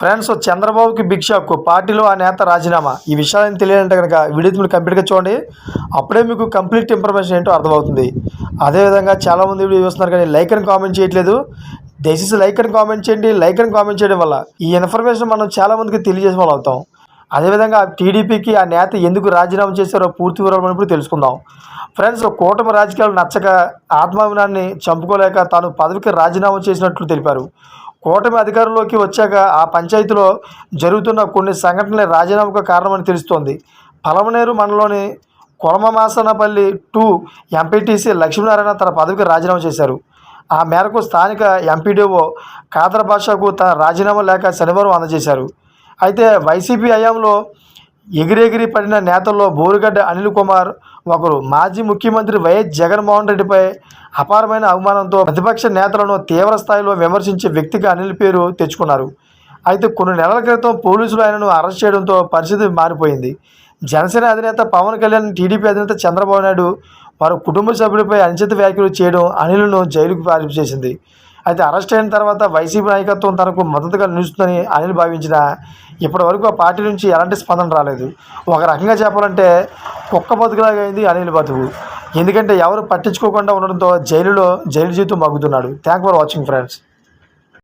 Friends, చంద్రబాబుకి big shock. పార్టీలో ఆ నేత రాజీనామా. ఈ విషయాలను తెలియాలంటే కనుక వీడియో మీరు కంప్లీట్గా చూడండి. అప్పుడే మీకు కంప్లీట్ ఇన్ఫర్మేషన్ ఏంటో అర్థమవుతుంది. అదేవిధంగా చాలామంది వీడియో చూస్తున్నారు కానీ లైక్ అని కామెంట్ చేయట్లేదు. దయచేసి లైక్ అని కామెంట్ చేయండి. లైక్ అని కామెంట్ చేయడం వల్ల ఈ ఇన్ఫర్మేషన్ మనం చాలామందికి తెలియజేసే వాళ్ళు అవుతాం. అదేవిధంగా టీడీపీకి ఆ నేత ఎందుకు రాజీనామా చేశారో పూర్తి వివరాలు ఇప్పుడు తెలుసుకుందాం. ఫ్రెండ్స్, కూటమి రాజకీయాలు నచ్చక ఆత్మాభిమానాన్ని చంపుకోలేక తాను పదవికి రాజీనామా చేసినట్లు తెలిపారు. కూటమి అధికారంలోకి వచ్చాక ఆ పంచాయతీలో జరుగుతున్న కొన్ని సంఘటనలే రాజీనామాకు కారణమని తెలుస్తోంది. పలమనేరు మండలంలోని కొలమమాసనపల్లి 2 ఎంపీటీసీ లక్ష్మీనారాయణ తన పదవికి రాజీనామా చేశారు. ఆ మేరకు స్థానిక ఎంపీడీఓ ఖాదర్ బాషాకు తన రాజీనామా లేఖ శనివారం అందజేశారు. అయితే వైసీపీ హయాంలో ఎగిరెగిరి పడిన నేతల్లో బోరుగడ్డ అనిల్ కుమార్ ఒకరు. మాజీ ముఖ్యమంత్రి వైఎస్ జగన్మోహన్ రెడ్డిపై అపారమైన అవమానంతో ప్రతిపక్ష నేతలను తీవ్ర స్థాయిలో విమర్శించే వ్యక్తిగా అనిల్ పేరు తెచ్చుకున్నారు. అయితే కొన్ని నెలల క్రితం పోలీసులు ఆయనను అరెస్ట్ చేయడంతో పరిస్థితి మారిపోయింది. జనసేన అధినేత పవన్ కళ్యాణ్, టీడీపీ అధినేత చంద్రబాబు నాయుడు వారి కుటుంబ సభ్యులపై అనుచిత వ్యాఖ్యలు చేయడం అనిల్ను జైలుకు చేసింది. అయితే అరెస్ట్ అయిన తర్వాత వైసీపీ నాయకత్వం తనకు మద్దతుగా నిలుస్తుందని అనిల్ భావించినా ఇప్పటి వరకు ఆ పార్టీ నుంచి ఎలాంటి స్పందన రాలేదు. ఒక రకంగా చెప్పాలంటే కుక్క బతుకులాగా అయింది అనిల్ బతుకు. ఎందుకంటే ఎవరు పట్టించుకోకుండా ఉండడంతో జైలు జీవితం మగ్గుతున్నాడు. Thank for watching friends.